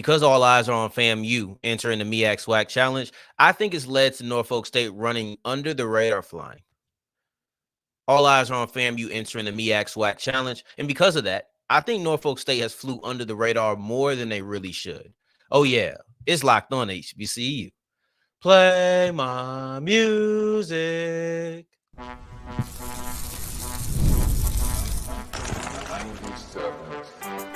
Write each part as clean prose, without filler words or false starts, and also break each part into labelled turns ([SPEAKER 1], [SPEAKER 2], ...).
[SPEAKER 1] Because all eyes are on FAMU entering the MEAC SWAC challenge, I think it's led to Norfolk State running under the radar flying. All eyes are on FAMU entering the MEAC SWAC challenge, and because of that, I think Norfolk State has flew under the radar more than they really should. Oh yeah, it's locked on HBCU. Play my music.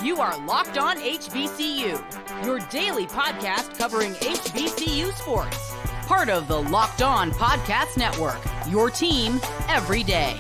[SPEAKER 2] You are Locked On HBCU, your daily podcast covering HBCU sports. Part of the Locked On Podcast Network, your team every day.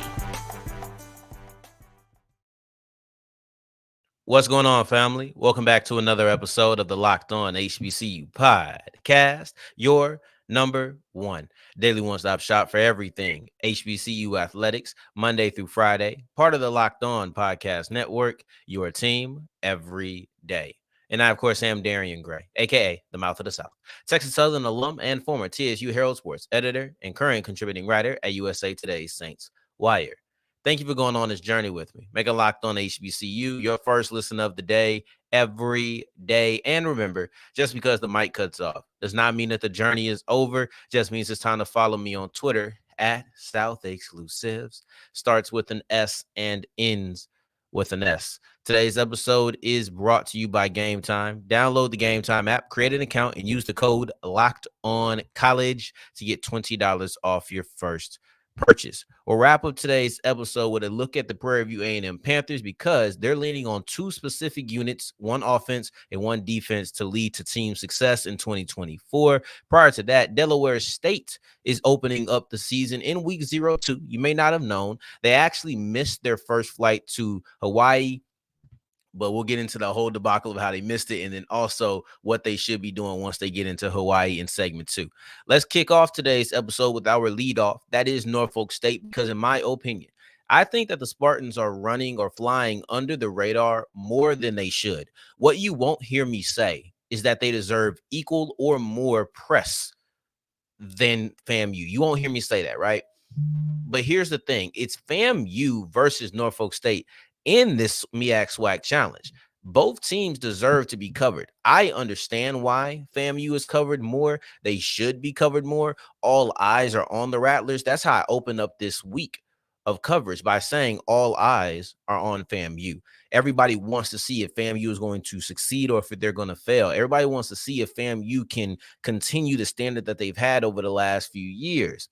[SPEAKER 1] What's going on, family? Welcome back to another episode of the Locked On HBCU podcast, your number one daily one-stop shop for everything HBCU athletics, Monday through Friday, part of the Locked On Podcast Network, your team every day. And I, of course, am Darian Gray, a.k.a. the Mouth of the South, Texas Southern alum and former TSU Herald Sports editor and current contributing writer at USA Today's Saints Wire. Thank you for going on this journey with me. Make a Locked On HBCU your first listen of the day every day. And remember, just because the mic cuts off does not mean that the journey is over. Just means it's time to follow me on Twitter at South Exclusives. Starts with an S and ends with an S. Today's episode is brought to you by Gametime. Download the Gametime app, create an account, and use the code LOCKEDONCollege to get $20 off your first purchase. We'll wrap up today's episode with a look at the Prairie View A&M Panthers because they're leaning on two specific units, one offense and one defense, to lead to team success in 2024. Prior to that, Delaware State is opening up the season in week 02. You may not have known they actually missed their first flight to Hawaii, but we'll get into the whole debacle of how they missed it and then also what they should be doing once they get into Hawaii in segment 2. Let's kick off today's episode with our leadoff. That is Norfolk State, because in my opinion, I think that the Spartans are running or flying under the radar more than they should. What you won't hear me say is that they deserve equal or more press than FAMU. You won't hear me say that, right? But here's the thing. It's FAMU versus Norfolk State in this MEAC SWAC challenge. Both teams deserve to be covered. I understand why FAMU is covered more. They should be covered more. All eyes are on the Rattlers. That's how I open up this week of coverage, by saying all eyes are on FAMU. Everybody wants to see if FAMU is going to succeed or if they're going to fail. Everybody wants to see if FAMU can continue the standard that they've had over the last few years.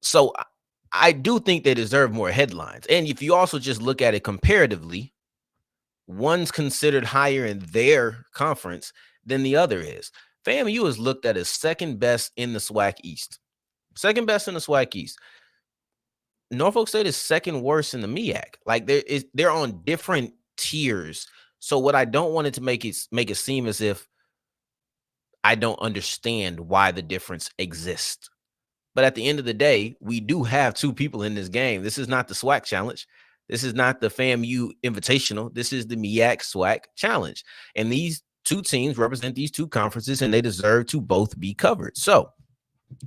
[SPEAKER 1] So I do think they deserve more headlines. And if you also just look at it comparatively, one's considered higher in their conference than the other is. FAMU is looked at as second best in the SWAC East. Second best in the SWAC East. Norfolk State is second worst in the MEAC. Like they're on different tiers. So what I don't want it to make it seem as if I don't understand why the difference exists. But at the end of the day, we do have two people in this game. This is not the SWAC challenge. This is not the FAMU Invitational. This is the MEAC SWAC challenge. And these two teams represent these two conferences, and they deserve to both be covered. So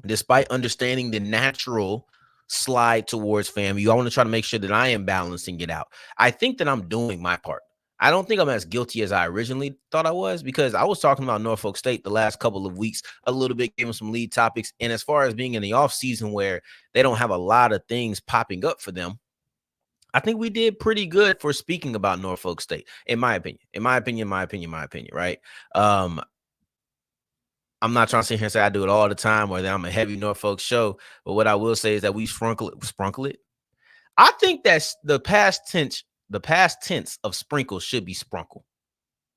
[SPEAKER 1] despite understanding the natural slide towards FAMU, I want to try to make sure that I am balancing it out. I think that I'm doing my part. I don't think I'm as guilty as I originally thought I was, because I was talking about Norfolk State the last couple of weeks a little bit, giving some lead topics. And as far as being in the offseason where they don't have a lot of things popping up for them, I think we did pretty good for speaking about Norfolk State, in my opinion, right? I'm not trying to sit here and say I do it all the time or that I'm a heavy Norfolk show, but what I will say is that we sprinkle it. I think that's the past tense of sprinkle should be sprunkle.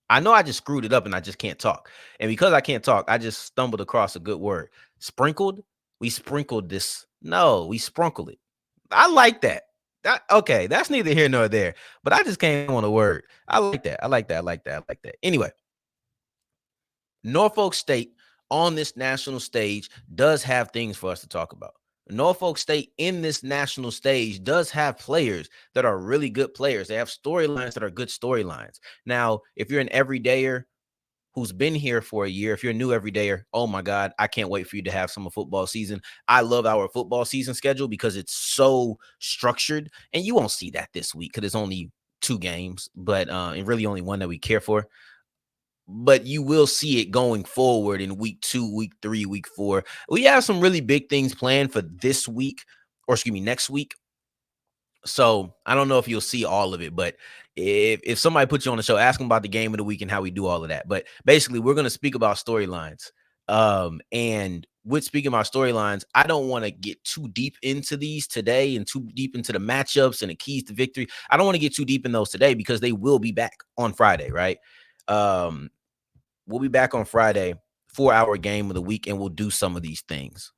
[SPEAKER 1] I know I just screwed it up and I just can't talk. And because I can't talk, I just stumbled across a good word. Sprinkled? We sprinkled this. No, we sprinkle it. I like that. Okay, that's neither here nor there. But I just came on a word. I like that. Anyway, Norfolk State on this national stage does have things for us to talk about. Norfolk State in this national stage does have players that are really good players. They have storylines that are good storylines. Now, if you're an everydayer who's been here for a year, if you're a new everydayer, oh my God, I can't wait for you to have summer football season. I love our football season schedule because it's so structured, and you won't see that this week because it's only 2 games, but and really only one that we care for. but you will see it going forward in week 2, week 3, week 4. We have some really big things planned for this week, or excuse me, next week. So I don't know if you'll see all of it, but if somebody puts you on the show, ask them about the game of the week and how we do all of that. But basically, we're going to speak about storylines. And with speaking about storylines, I don't want to get too deep into these today and too deep into the matchups and the keys to victory. I don't want to get too deep in those today because they will be back on Friday, right? We'll be back on Friday, 4-hour game of the week, and we'll do some of these things.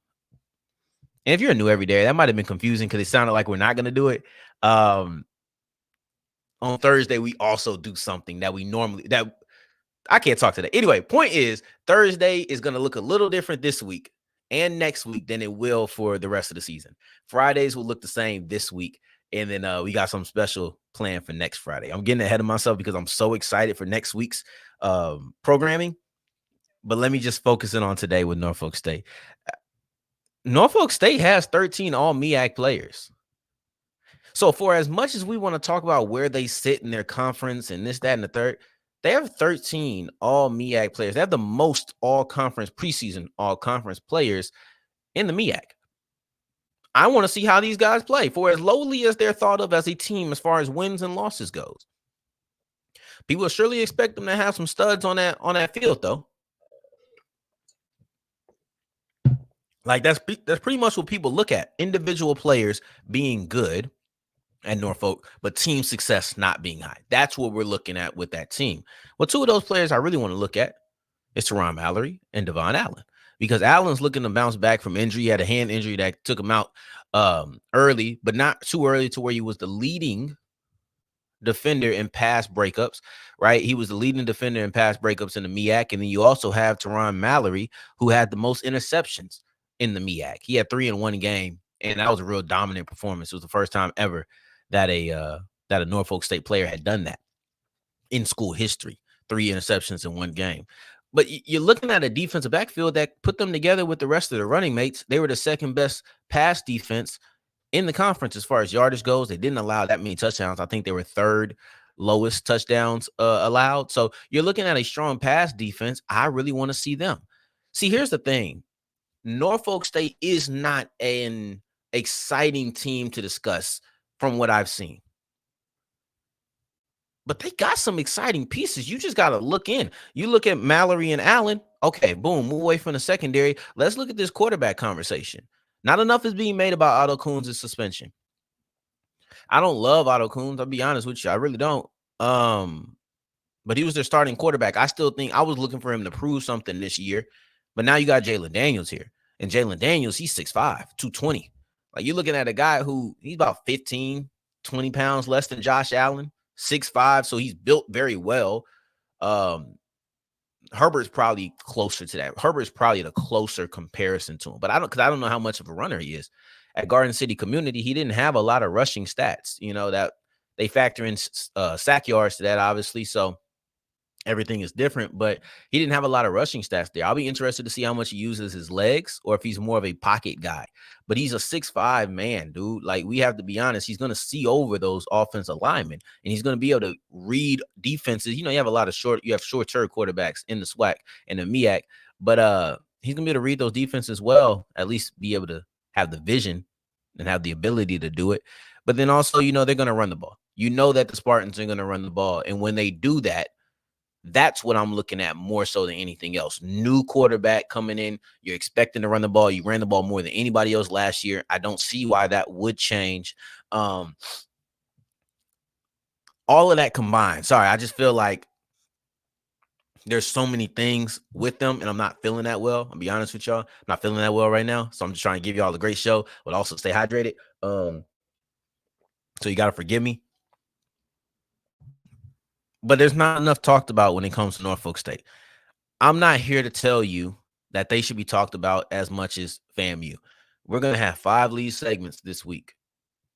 [SPEAKER 1] And if you're new every day, that might have been confusing because it sounded like we're not going to do it. On Thursday, we also do something that we normally that I can't talk today. Anyway, point is Thursday is going to look a little different this week and next week than it will for the rest of the season. Fridays will look the same this week. And then we got some special plan for next Friday. I'm getting ahead of myself because I'm so excited for next week's programming. But let me just focus in on today with Norfolk State. Norfolk State has 13 all MEAC players. So for as much as we want to talk about where they sit in their conference and this, that, and the third, they have 13 all MEAC players. They have the most all-conference preseason all-conference players in the MEAC. I want to see how these guys play for as lowly as they're thought of as a team as far as wins and losses goes. People surely expect them to have some studs on that field, though. Like that's pretty much what people look at. Individual players being good at Norfolk, but team success not being high. That's what we're looking at with that team. Well, two of those players I really want to look at is Teron Mallory and Devon Allen, because Allen's looking to bounce back from injury. He had a hand injury that took him out early, but not too early to where he was the leading defender in pass breakups, right? He was the leading defender in pass breakups in the MEAC. And then you also have Teron Mallory, who had the most interceptions in the MEAC. He had 3 in one game, and that was a real dominant performance. It was the first time ever that a Norfolk State player had done that in school history, 3 interceptions in one game. But you're looking at a defensive backfield that put them together with the rest of the running mates. They were the second best pass defense in the conference as far as yardage goes. They didn't allow that many touchdowns. I think they were third lowest touchdowns allowed. So you're looking at a strong pass defense. I really want to see them. See, here's the thing. Norfolk State is not an exciting team to discuss from what I've seen. But they got some exciting pieces. You just got to look in. You look at Mallory and Allen. Okay, boom, move away from the secondary. Let's look at this quarterback conversation. Not enough is being made about Otto Coons' suspension. I don't love Otto Coons. I'll be honest with you. I really don't. But he was their starting quarterback. I still think I was looking for him to prove something this year. But now you got Jalen Daniels here. And Jalen Daniels, he's 6'5", 220. Like you're looking at a guy who he's about 15, 20 pounds less than Josh Allen, 6'5", so he's built very well. Herbert's probably closer to that. Herbert's probably the closer comparison to him. But I don't know how much of a runner he is. At Garden City Community, he didn't have a lot of rushing stats. You know, that they factor in sack yards to that, obviously. So everything is different, but he didn't have a lot of rushing stats there. I'll be interested to see how much he uses his legs or if he's more of a pocket guy. But he's a 6'5" man, dude. Like, we have to be honest. He's going to see over those offensive linemen, and he's going to be able to read defenses. You know, you have short-term quarterbacks in the SWAC and the MEAC, but he's going to be able to read those defenses well, at least be able to have the vision and have the ability to do it. But then also, you know, they're going to run the ball. You know that the Spartans are going to run the ball, and when they do that, that's what I'm looking at more so than anything else. New quarterback coming in. You're expecting to run the ball. You ran the ball more than anybody else last year. I don't see why that would change. All of that combined. Sorry, I just feel like there's so many things with them, and I'm not feeling that well. I'll be honest with y'all. I'm not feeling that well right now. So I'm just trying to give y'all a great show, but also stay hydrated. So you got to forgive me. But there's not enough talked about when it comes to Norfolk State. I'm not here to tell you that they should be talked about as much as FAMU. We're going to have 5 lead segments this week.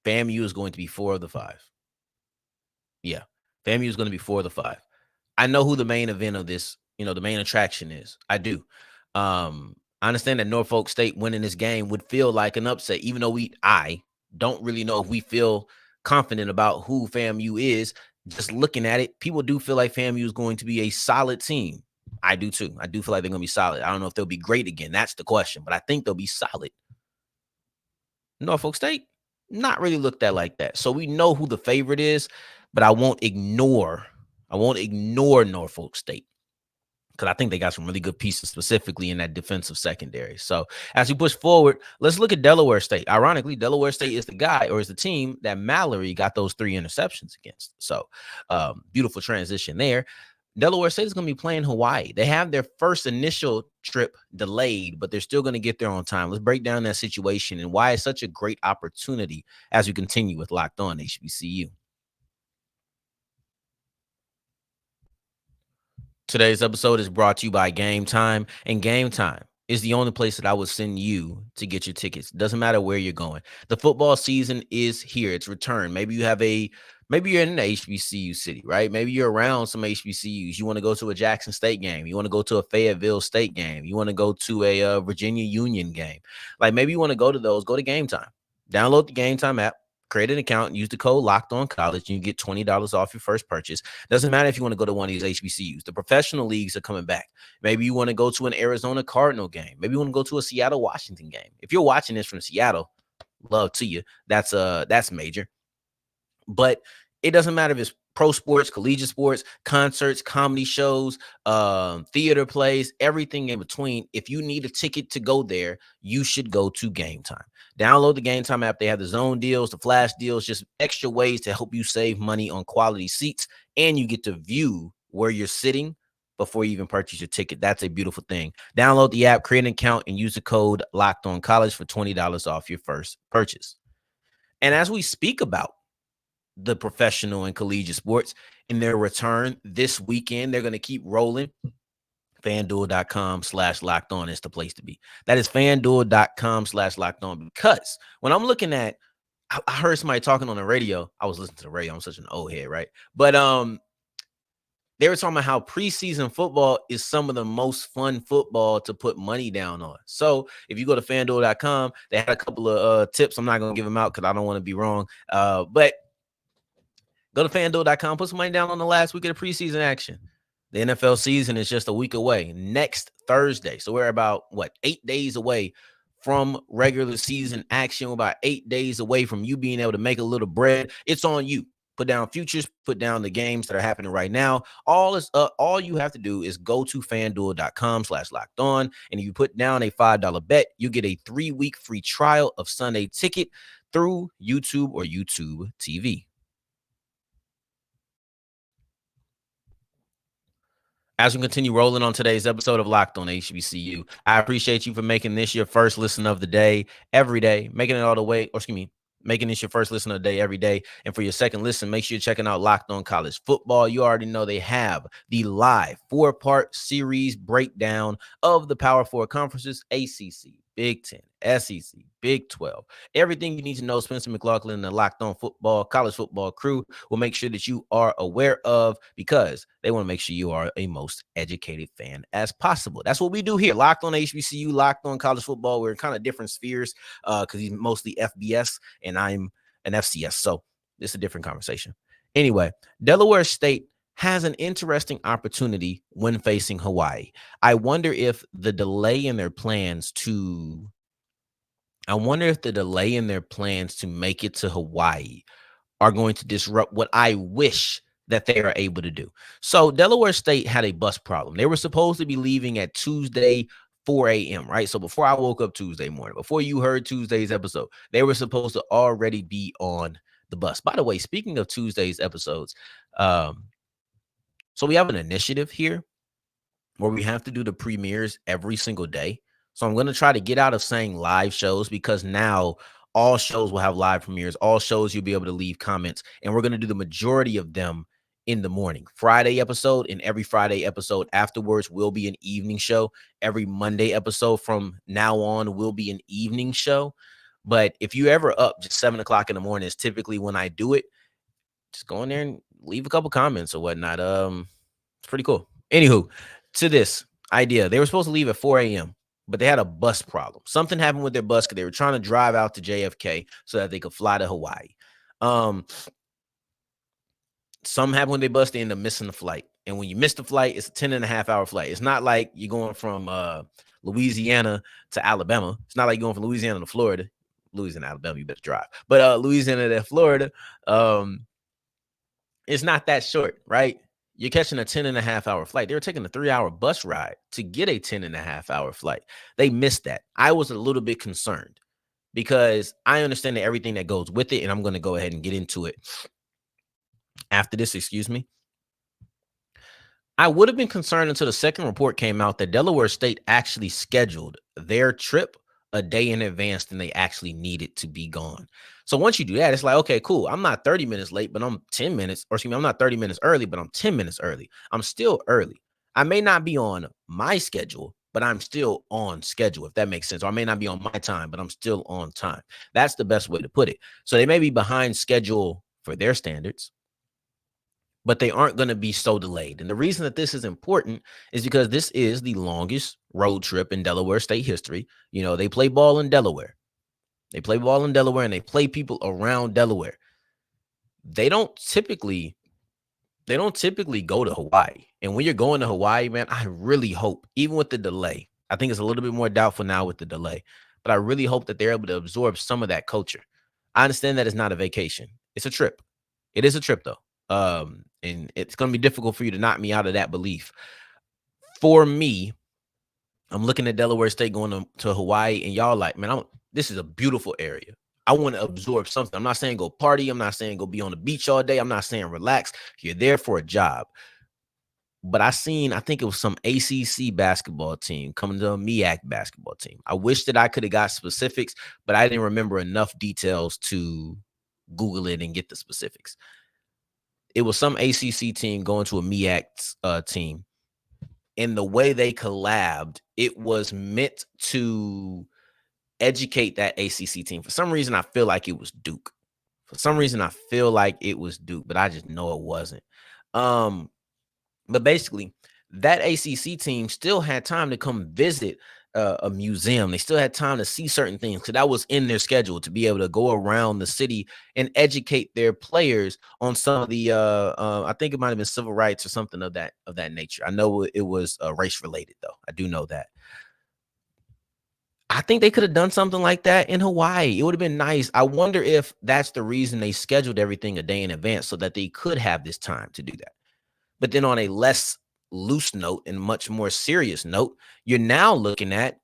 [SPEAKER 1] FAMU is going to be 4 of the 5. Yeah, FAMU is going to be 4 of the 5. I know who the main event of this, the main attraction is. I do. I understand that Norfolk State winning this game would feel like an upset, even though I don't really know if we feel confident about who FAMU is. Just looking at it, people do feel like FAMU is going to be a solid team. I do too. I do feel like they're going to be solid. I don't know if they'll be great again. That's the question, but I think they'll be solid. Norfolk State, not really looked at like that. So we know who the favorite is, but I won't ignore Norfolk State, because I think they got some really good pieces specifically in that defensive secondary. So as we push forward, let's look at Delaware State. Ironically, Delaware State is the guy, or is the team that Mallory got those 3 interceptions against. So beautiful transition there. Delaware State is going to be playing Hawaii. They have their first initial trip delayed, but they're still going to get there on time. Let's break down that situation and why it's such a great opportunity as we continue with Locked On HBCU. Today's episode is brought to you by Gametime, and Gametime is the only place that I would send you to get your tickets. Doesn't matter where you're going. The football season is here. It's returned. Maybe you're in an HBCU city, right? Maybe you're around some HBCUs. You want to go to a Jackson State game. You want to go to a Fayetteville State game. You want to go to a Virginia Union game. Like, maybe you want to go to those. Go to Gametime. Download the Gametime app. Create an account and use the code LOCKEDONCollege, and you get $20 off your first purchase. Doesn't matter if you want to go to one of these HBCUs. The professional leagues are coming back. Maybe you want to go to an Arizona Cardinal game. Maybe you want to go to a Seattle Washington game. If you're watching this from Seattle, love to you. That's major. But it doesn't matter if it's pro sports, collegiate sports, concerts, comedy shows, theater plays, everything in between. If you need a ticket to go there, you should go to Gametime. Download the Gametime app. They have the zone deals, the flash deals, just extra ways to help you save money on quality seats, and you get to view where you're sitting before you even purchase your ticket. That's a beautiful thing. Download the app, create an account, and use the code LOCKEDONCollege for $20 off your first purchase. And as we speak about the professional and collegiate sports in their return this weekend, they're going to keep rolling. FanDuel.com/lockedon is the place to be. That is FanDuel.com/lockedon, because when I'm looking at, I heard somebody talking on the radio. I was listening to the radio. I'm such an old head, right? But they were talking about how preseason football is some of the most fun football to put money down on. So if you go to FanDuel.com, they had a couple of tips. I'm not going to give them out because I don't want to be wrong. But go to FanDuel.com, put some money down on the last week of the preseason action. The NFL season is just a week away, next Thursday. So we're about, 8 days away from regular season action. We're about 8 days away from you being able to make a little bread. It's on you. Put down futures, put down the games that are happening right now. All you have to do is go to FanDuel.com/lockedon. And if you put down a $5 bet, you get a 3-week free trial of Sunday Ticket through YouTube or YouTube TV. As we continue rolling on today's episode of Locked On HBCU, I appreciate you for making this your first listen of the day every day, making this your first listen of the day every day. And for your second listen, make sure you're checking out Locked On College Football. You already know they have the live 4-part series breakdown of the Power 4 conferences: ACC, Big 10, SEC, Big 12. Everything you need to know, Spencer McLaughlin and the Locked On Football College Football crew will make sure that you are aware of, because they want to make sure you are a most educated fan as possible. That's what we do here. Locked On HBCU, Locked On College Football. We're in kind of different spheres because he's mostly FBS and I'm an FCS. So it's a different conversation. Anyway, Delaware State has an interesting opportunity when facing Hawaii. I wonder if the delay in their plans to make it to Hawaii are going to disrupt what I wish that they are able to do. So Delaware State had a bus problem. They were supposed to be leaving at Tuesday 4 a.m., right? So before I woke up Tuesday morning, before you heard Tuesday's episode, they were supposed to already be on the bus. By the way, speaking of Tuesday's episodes, so we have an initiative here where we have to do the premieres every single day. So I'm going to try to get out of saying live shows, because now all shows will have live premieres. All shows you'll be able to leave comments, and we're going to do the majority of them in the morning. Friday episode, and every Friday episode afterwards will be an evening show. Every Monday episode from now on will be an evening show. But if you're ever up, just 7 o'clock in the morning is typically when I do it. Just go in there and leave a couple comments or whatnot. It's pretty cool. Anywho, to this idea, they were supposed to leave at 4 a.m., but they had a bus problem. Something happened with their bus because they were trying to drive out to JFK so that they could fly to Hawaii. Something happened with their bus. They ended up missing the flight. And when you miss the flight, it's a 10.5 hour flight. It's not like you're going from Louisiana to Alabama. It's not like you're going from Louisiana to Florida. Louisiana, Alabama, you better drive. But Louisiana to Florida, it's not that short, right? You're catching a 10.5 hour flight. They were taking a 3 hour bus ride to get a 10.5 hour flight. They missed that. I was a little bit concerned because I understand that everything that goes with it, and I'm going to go ahead and get into it after this, excuse me. I would have been concerned until the second report came out that Delaware State actually scheduled their trip a day in advance than they actually needed to be gone. So once you do that, it's like, okay, cool. I'm not 30 minutes late, but I'm 10 minutes, or excuse me, I'm not 30 minutes early, but I'm 10 minutes early. I'm still early. I may not be on my schedule, but I'm still on schedule, if that makes sense. Or I may not be on my time, but I'm still on time. That's the best way to put it. So they may be behind schedule for their standards, but they aren't going to be so delayed. And the reason that this is important is because this is the longest road trip in Delaware State history. You know, they play ball in Delaware. They play ball in Delaware, and they play people around Delaware. They don't typically go to Hawaii. And when you're going to Hawaii, man, I really hope, even with the delay, I think it's a little bit more doubtful now with the delay, but I really hope that they're able to absorb some of that culture. I understand that it's not a vacation. It's a trip. It is a trip, though. And it's going to be difficult for you to knock me out of that belief. For me, I'm looking at Delaware State going to Hawaii, and y'all like, man, this is a beautiful area. I want to absorb something. I'm not saying go party. I'm not saying go be on the beach all day. I'm not saying relax. You're there for a job. But I think it was some ACC basketball team coming to a MEAC basketball team. I wish that I could have got specifics, but I didn't remember enough details to Google it and get the specifics. It was some ACC team going to a MEAC team. And the way they collabed, it was meant to educate that ACC team. For some reason, I feel like it was Duke. But I just know it wasn't. But basically, that ACC team still had time to come visit a museum. They still had time to see certain things because that was in their schedule, to be able to go around the city and educate their players on some of the I think it might have been civil rights or something of that nature. I know it was race related, though. I do know that. I think they could have done something like that in Hawaii. It would have been nice. I wonder if that's the reason they scheduled everything a day in advance, so that they could have this time to do that. But then on a less loose note and much more serious note, you're now looking at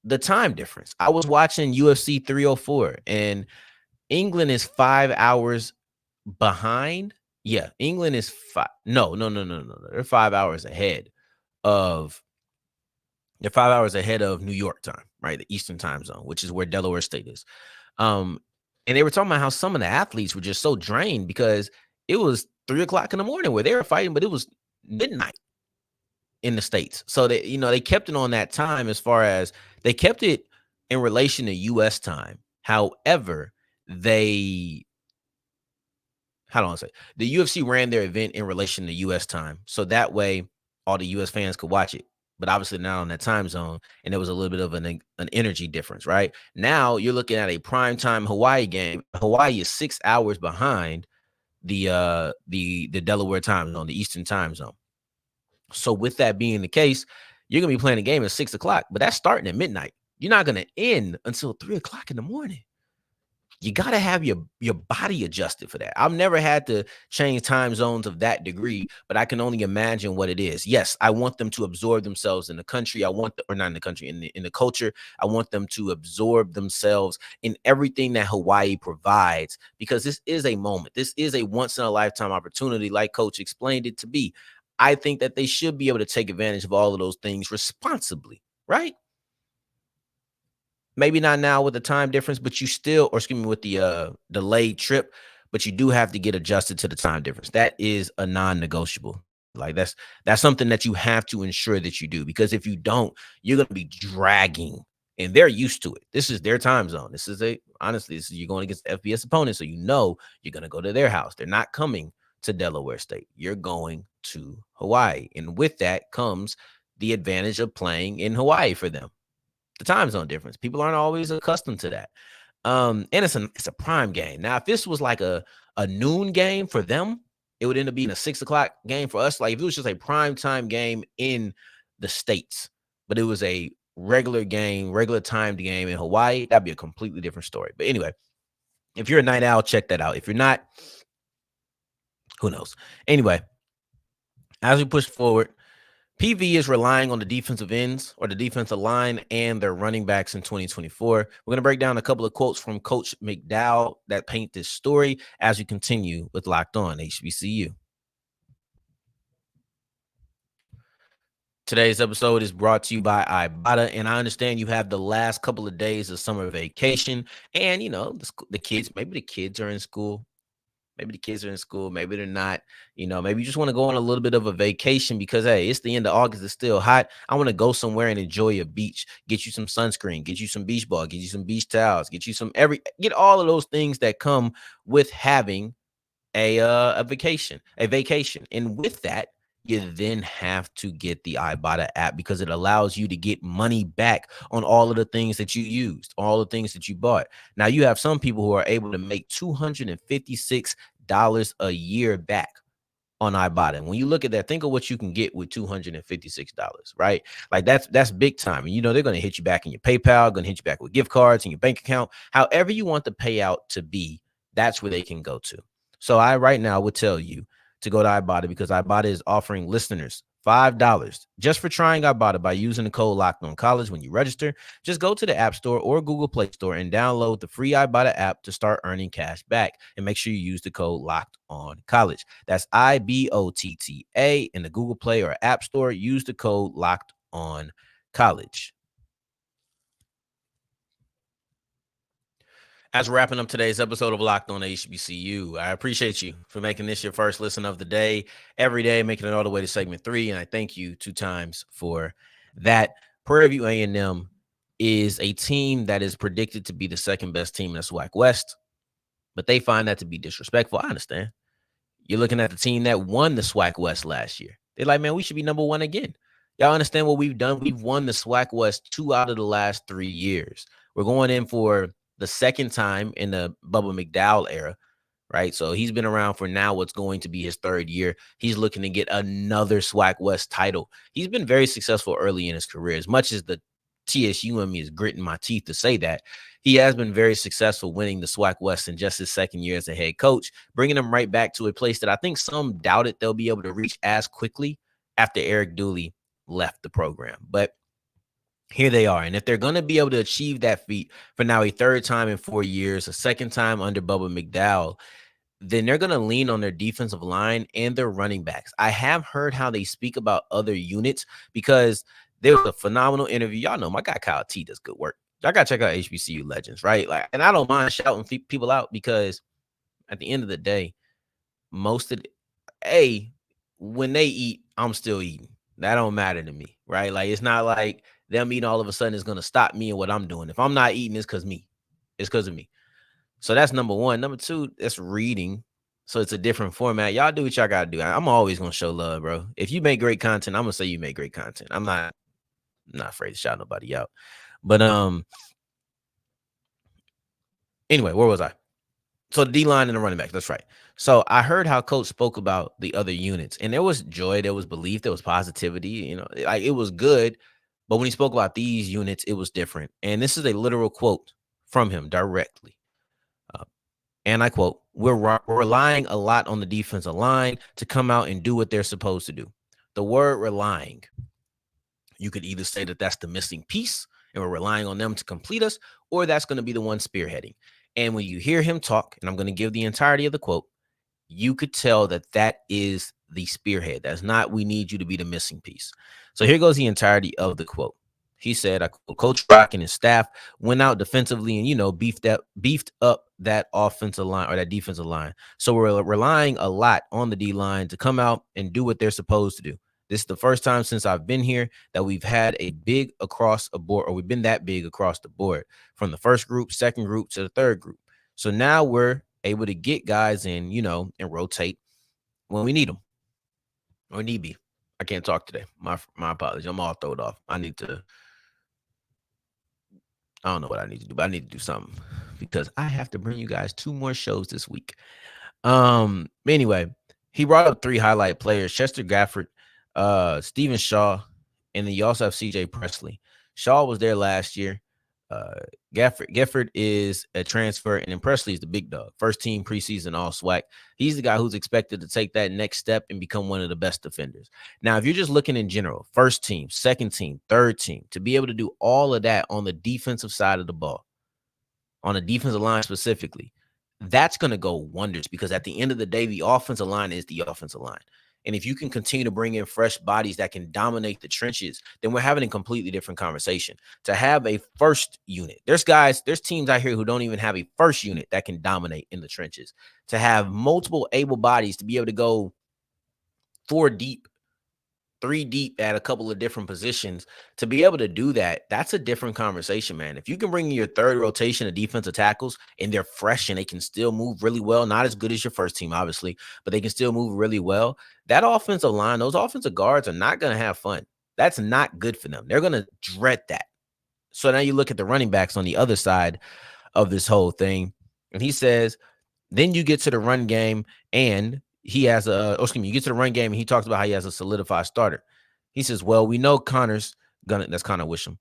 [SPEAKER 1] the time difference. I was watching UFC 304, and England is 5 hours behind. Yeah, England is No. They're 5 hours ahead of. They're 5 hours ahead of New York time, right? The Eastern time zone, which is where Delaware State is. And they were talking about how some of the athletes were just so drained because it was 3 o'clock in the morning where they were fighting, but it was midnight in the States. So they kept it on that time, as far as they kept it in relation to U.S. time. However, the UFC ran their event in relation to U.S. time, so that way all the U.S. fans could watch it. But obviously not on that time zone, and there was a little bit of an energy difference, right? Now you're looking at a primetime Hawaii game. Hawaii is 6 hours behind the Delaware time zone, the Eastern time zone. So with that being the case, you're gonna be playing a game at 6 o'clock, but that's starting at midnight. You're not gonna end until 3 o'clock in the morning. You got to have your body adjusted for that. I've never had to change time zones of that degree, but I can only imagine what it is. Yes, I want them to absorb themselves in the country. Not in the country, in the culture. I want them to absorb themselves in everything that Hawaii provides, because this is a moment. This is a once in a lifetime opportunity, like Coach explained it to be. I think that they should be able to take advantage of all of those things responsibly, right? Maybe not now with the time difference, but you still, or excuse me, with the delayed trip, but you do have to get adjusted to the time difference. That is a non-negotiable. Like that's something that you have to ensure that you do, because if you don't, you're going to be dragging, and they're used to it. This is their time zone. You're going against the FBS opponent, so you're going to go to their house. They're not coming to Delaware State. You're going to Hawaii, and with that comes the advantage of playing in Hawaii for them. The time zone difference. People aren't always accustomed to that. And it's a prime game. Now, if this was like a noon game for them, it would end up being a 6 o'clock game for us. Like if it was just a prime time game in the States, but it was a regular game, regular timed game in Hawaii, that'd be a completely different story. But anyway, if you're a night owl, check that out. If you're not, who knows? Anyway, as we push forward, PV is relying on the defensive ends or the defensive line and their running backs in 2024. We're going to break down a couple of quotes from Coach McDowell that paint this story as we continue with Locked On HBCU. Today's episode is brought to you by Ibotta, and I understand you have the last couple of days of summer vacation, and the kids, maybe the kids are in school. Maybe the kids are in school, maybe they're not. Maybe you just want to go on a little bit of a vacation because, hey, it's the end of August. It's still hot. I want to go somewhere and enjoy a beach, get you some sunscreen, get you some beach ball, get you some beach towels, get all of those things that come with having a vacation. And with that, you then have to get the Ibotta app because it allows you to get money back on all of the things that you used, all the things that you bought. Now, you have some people who are able to make $256 a year back on Ibotta. And when you look at that, think of what you can get with $256, right? Like that's big time. And they're going to hit you back in your PayPal, going to hit you back with gift cards in your bank account. However you want the payout to be, that's where they can go to. So I right now would tell you to go to Ibotta because Ibotta is offering listeners $5 just for trying Ibotta by using the code Locked On College when you register. Just go to the App Store or Google Play Store and download the free Ibotta app to start earning cash back. And make sure you use the code Locked On College. That's IBOTTA in the Google Play or App Store. Use the code Locked On College. As we're wrapping up today's episode of Locked On HBCU, I appreciate you for making this your first listen of the day, every day, making it all the way to segment 3, and I thank you 2 times for that. Prairie View A&M is a team that is predicted to be the second best team in the SWAC West, but they find that to be disrespectful. I understand. You're looking at the team that won the SWAC West last year. They're like, man, we should be number 1 again. Y'all understand what we've done? We've won the SWAC West 2 out of the last 3 years. We're going in for the second time in the Bubba McDowell era, right? So he's been around for now what's going to be his 3rd year. He's looking to get another SWAC West title. He's been very successful early in his career. As much as the TSU in me is gritting my teeth to say that, he has been very successful winning the SWAC West in just his 2nd year as a head coach, bringing them right back to a place that I think some doubted they'll be able to reach as quickly after Eric Dooley left the program. But here they are. And if they're going to be able to achieve that feat for now a 3rd time in 4 years, a 2nd time under Bubba McDowell, then they're going to lean on their defensive line and their running backs. I have heard how they speak about other units because there was a phenomenal interview. Y'all know my guy Kyle T does good work. Y'all got to check out HBCU Legends, right? And I don't mind shouting people out because at the end of the day, when they eat, I'm still eating. That don't matter to me, right? Like, it's not like them eating all of a sudden is going to stop me and what I'm doing. If I'm not eating, it's because me. It's because of me. So that's number 1. Number 2, that's reading. So it's a different format. Y'all do what y'all got to do. I'm always going to show love, bro. If you make great content, I'm going to say you make great content. I'm not afraid to shout nobody out. But anyway, where was I? So the D-line and the running back, that's right. So I heard how Coach spoke about the other units, and there was joy, there was belief, there was positivity. Like it was good. But when he spoke about these units, it was different. And this is a literal quote from him directly. And I quote, we're relying a lot on the defensive line to come out and do what they're supposed to do. The word relying, you could either say that that's the missing piece and we're relying on them to complete us, or that's going to be the one spearheading. And when you hear him talk, and I'm going to give the entirety of the quote, you could tell that that is the spearhead. That's not, we need you to be the missing piece. So here goes the entirety of the quote. He said, I quote, Coach Rock and his staff went out defensively and, beefed up that offensive line or that defensive line. So we're relying a lot on the D-line to come out and do what they're supposed to do. This is the first time since I've been here that we've had a big across a board, or we've been that big across the board from the first group, second group to the third group. So now we're able to get guys in, and rotate when we need them or need be. I can't talk today. My apologies. I'm all thrown off. I don't know what I need to do, but I need to do something because I have to bring you guys 2 more shows this week. Anyway, he brought up 3 highlight players: Chester Gafford, Stephen Shaw, and then you also have CJ Presley. Shaw was there last year. Uh, Gafford is a transfer, and then Presley is the big dog. First team preseason all SWAC. He's the guy who's expected to take that next step and become one of the best defenders. Now, if you're just looking in general, first team, second team, third team, to be able to do all of that on the defensive side of the ball, on the defensive line specifically, that's going to go wonders, because at the end of the day, the offensive line is the offensive line. And if you can continue to bring in fresh bodies that can dominate the trenches, then we're having a completely different conversation. To have a first unit, there's teams out here who don't even have a first unit that can dominate in the trenches. To have multiple able bodies to be able to go 4 deep, 3 deep at a couple of different positions, to be able to do that, that's a different conversation, man. If you can bring in your third rotation of defensive tackles and they're fresh and they can still move really well, not as good as your first team, obviously, but they can still move really well, that offensive line, those offensive guards are not going to have fun. That's not good for them. They're going to dread that. So now you look at the running backs on the other side of this whole thing, and he says, then you get to the run game, and you get to the run game, and he talks about how he has a solidified starter. He says, well, we know Connor's gonna, that's Connor Wisham.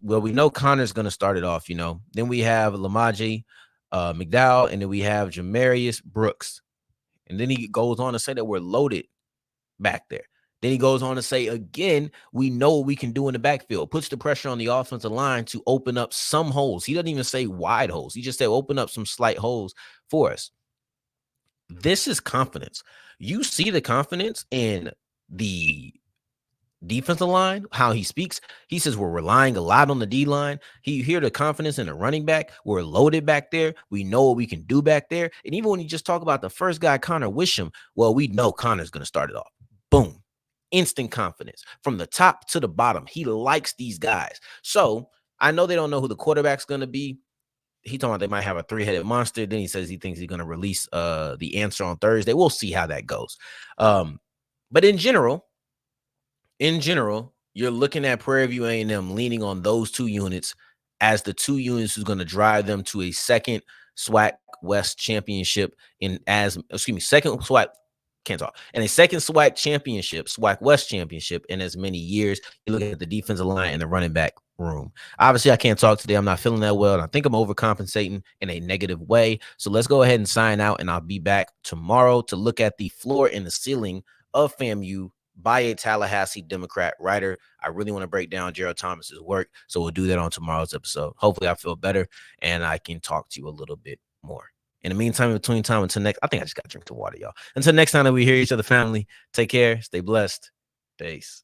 [SPEAKER 1] Well, we know Connor's gonna start it off, Then we have Lamaje McDowell, and then we have Jamarius Brooks. And then he goes on to say that we're loaded back there. Then he goes on to say, again, we know what we can do in the backfield. Puts the pressure on the offensive line to open up some holes. He doesn't even say wide holes. He just said open up some slight holes for us. This is confidence. You see the confidence in the defensive line, how he speaks. He says we're relying a lot on the D line. You hear the confidence in the running back. We're loaded back there. We know what we can do back there. And even when you just talk about the first guy, Connor Wisham, well, we know Connor's going to start it off. Boom. Instant confidence from the top to the bottom. He likes these guys. So I know they don't know who the quarterback's going to be. He talking about they might have a 3-headed monster. Then he says he thinks he's going to release the answer on Thursday. We'll see how that goes. But in general, you're looking at Prairie View A&M leaning on those 2 units as the 2 units who's going to drive them to a second SWAC West championship second SWAC. Can't talk. And a second SWAC championship, SWAC West championship in as many years. You look at the defensive line and the running back room. Obviously, I can't talk today. I'm not feeling that well, and I think I'm overcompensating in a negative way. So let's go ahead and sign out, and I'll be back tomorrow to look at the floor and the ceiling of FAMU by a Tallahassee Democrat writer. I really want to break down Gerald Thomas's work, so we'll do that on tomorrow's episode. Hopefully, I feel better, and I can talk to you a little bit more. In the meantime, until next, I think I just got to drink the water, y'all. Until next time that we hear each other, family, take care, stay blessed. Peace.